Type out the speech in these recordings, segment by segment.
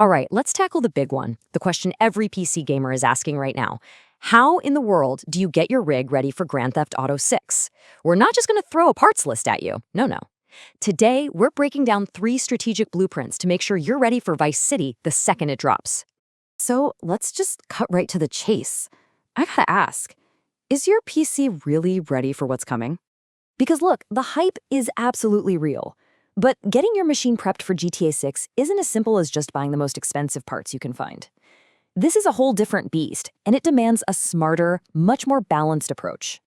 All right, let's tackle the big one, the question every PC gamer is asking right now. How in the world do you get your rig ready for Grand Theft Auto 6? We're not just going to throw a parts list at you. No, no. Today, we're breaking down 3 strategic blueprints to make sure you're ready for Vice City the second it drops. So let's just cut right to the chase. I gotta ask, is your PC really ready for what's coming? Because look, the hype is absolutely real. But getting your machine prepped for GTA 6 isn't as simple as just buying the most expensive parts you can find. This is a whole different beast, and it demands a smarter, much more balanced approach.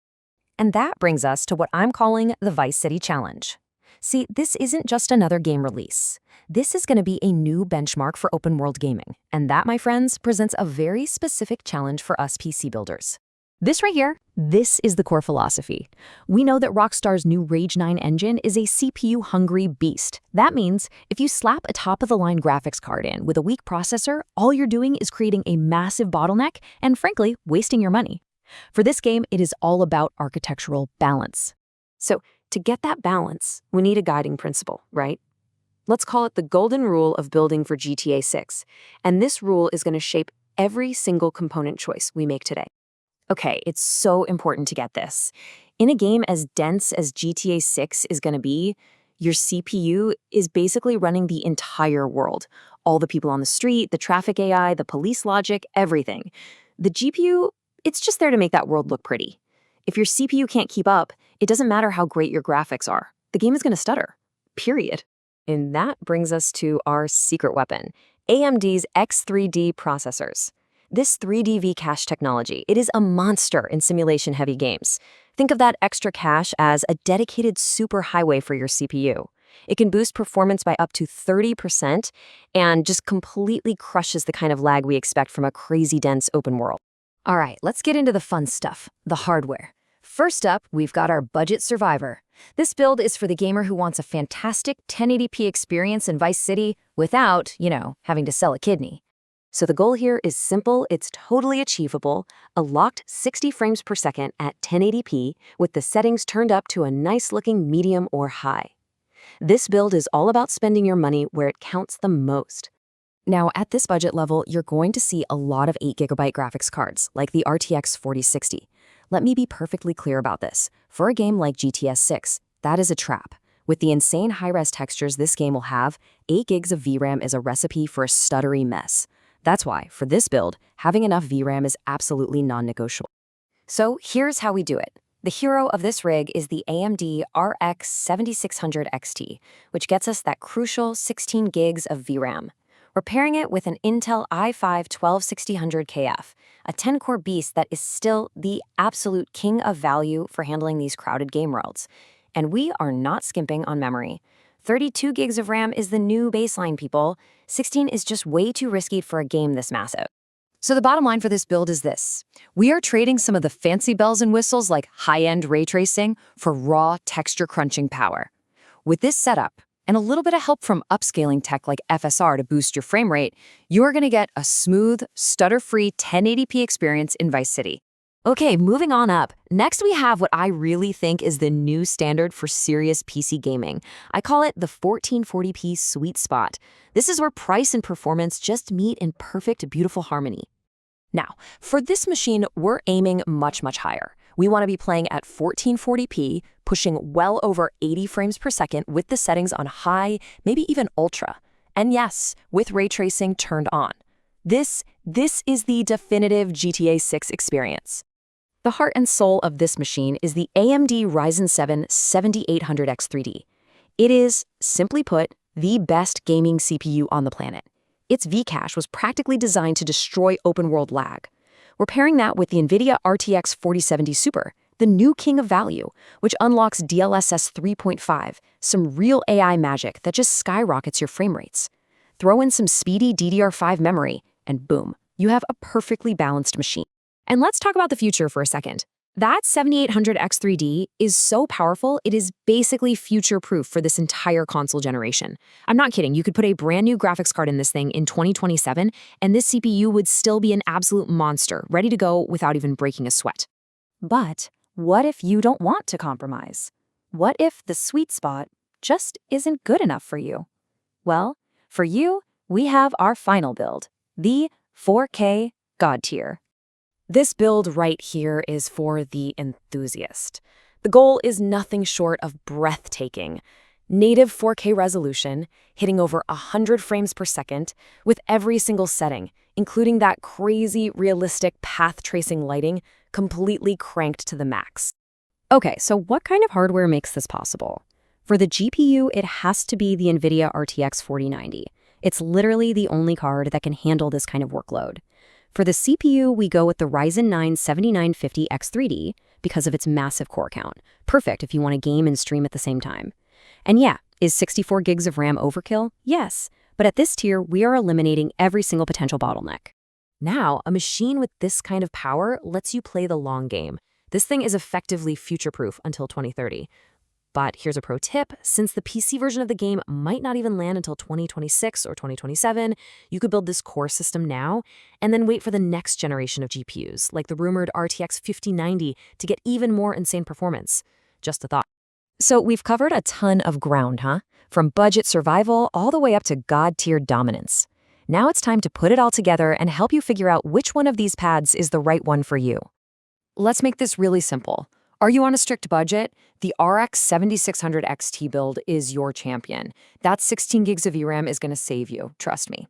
And that brings us to what I'm calling the Vice City Challenge. See, this isn't just another game release. This is going to be a new benchmark for open world gaming, and that, my friends, presents a very specific challenge for us PC builders. This right here, this is the core philosophy. We know that Rockstar's new Rage 9 engine is a CPU-hungry beast. That means if you slap a top-of-the-line graphics card in with a weak processor, all you're doing is creating a massive bottleneck and, frankly, wasting your money. For this game, it is all about architectural balance. So, to get that balance, we need a guiding principle, right? Let's call it the golden rule of building for GTA 6. And this rule is going to shape every single component choice we make today. Okay, it's so important to get this. In a game as dense as GTA 6 is going to be, your CPU is basically running the entire world. All the people on the street, the traffic AI, the police logic, everything. The GPU, it's just there to make that world look pretty. If your CPU can't keep up, it doesn't matter how great your graphics are. The game is going to stutter. Period. And that brings us to our secret weapon, AMD's X3D processors. This 3D V-cache technology, it is a monster in simulation-heavy games. Think of that extra cache as a dedicated superhighway for your CPU. It can boost performance by up to 30% and just completely crushes the kind of lag we expect from a crazy dense open world. All right, let's get into the fun stuff, the hardware. First up, we've got our budget survivor. This build is for the gamer who wants a fantastic 1080p experience in Vice City without, having to sell a kidney. So the goal here is simple, it's totally achievable, a locked 60 frames per second at 1080p with the settings turned up to a nice-looking medium or high. This build is all about spending your money where it counts the most. Now, at this budget level, you're going to see a lot of 8GB graphics cards, like the RTX 4060. Let me be perfectly clear about this. For a game like GTA 6, that is a trap. With the insane high-res textures this game will have, 8 gigs of VRAM is a recipe for a stuttery mess. That's why, for this build, having enough VRAM is absolutely non-negotiable. So here's how we do it. The hero of this rig is the AMD RX 7600 XT, which gets us that crucial 16 gigs of VRAM. We're pairing it with an Intel i5-12600KF, a 10-core beast that is still the absolute king of value for handling these crowded game worlds. And we are not skimping on memory. 32 gigs of RAM is the new baseline, people. 16 is just way too risky for a game this massive. So the bottom line for this build is this. We are trading some of the fancy bells and whistles like high-end ray tracing for raw texture-crunching power. With this setup, and a little bit of help from upscaling tech like FSR to boost your frame rate, you're going to get a smooth, stutter-free 1080p experience in Vice City. Okay, moving on up. Next, we have what I really think is the new standard for serious PC gaming. I call it the 1440p sweet spot. This is where price and performance just meet in perfect, beautiful harmony. Now, for this machine, we're aiming much, much higher. We want to be playing at 1440p, pushing well over 80 frames per second with the settings on high, maybe even ultra. And yes, with ray tracing turned on. This is the definitive GTA 6 experience. The heart and soul of this machine is the AMD Ryzen 7 7800X3D. It is, simply put, the best gaming CPU on the planet. Its V-cache was practically designed to destroy open-world lag. We're pairing that with the NVIDIA RTX 4070 Super, the new king of value, which unlocks DLSS 3.5, some real AI magic that just skyrockets your frame rates. Throw in some speedy DDR5 memory, and boom, you have a perfectly balanced machine. And let's talk about the future for a second. That 7800X3D is so powerful, it is basically future-proof for this entire console generation. I'm not kidding, you could put a brand new graphics card in this thing in 2027, and this CPU would still be an absolute monster, ready to go without even breaking a sweat. But what if you don't want to compromise? What if the sweet spot just isn't good enough for you? Well, for you, we have our final build, the 4K God tier. This build right here is for the enthusiast. The goal is nothing short of breathtaking. Native 4K resolution, hitting over 100 frames per second, with every single setting, including that crazy, realistic path-tracing lighting, completely cranked to the max. Okay, so what kind of hardware makes this possible? For the GPU, it has to be the NVIDIA RTX 4090. It's literally the only card that can handle this kind of workload. For the CPU, we go with the Ryzen 9 7950X3D because of its massive core count. Perfect if you want to game and stream at the same time. And yeah, is 64 gigs of RAM overkill? Yes, but at this tier, we are eliminating every single potential bottleneck. Now, a machine with this kind of power lets you play the long game. This thing is effectively future-proof until 2030. But here's a pro tip, since the PC version of the game might not even land until 2026 or 2027, you could build this core system now and then wait for the next generation of GPUs, like the rumored RTX 5090, to get even more insane performance. Just a thought. So we've covered a ton of ground, huh? From budget survival all the way up to God-tier dominance. Now it's time to put it all together and help you figure out which one of these paths is the right one for you. Let's make this really simple. Are you on a strict budget? The RX 7600 XT build is your champion. That 16 gigs of VRAM is going to save you, trust me.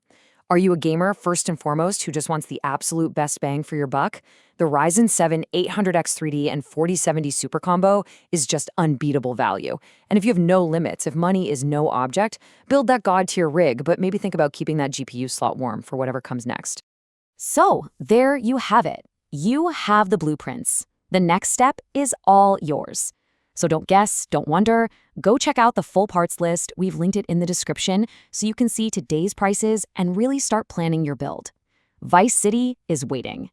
Are you a gamer, first and foremost, who just wants the absolute best bang for your buck? The Ryzen 7 800X3D and 4070 Super Combo is just unbeatable value. And if you have no limits, if money is no object, build that god-tier rig, but maybe think about keeping that GPU slot warm for whatever comes next. So, there you have it. You have the blueprints. The next step is all yours. So don't guess, don't wonder. Go check out the full parts list. We've linked it in the description so you can see today's prices and really start planning your build. Vice City is waiting.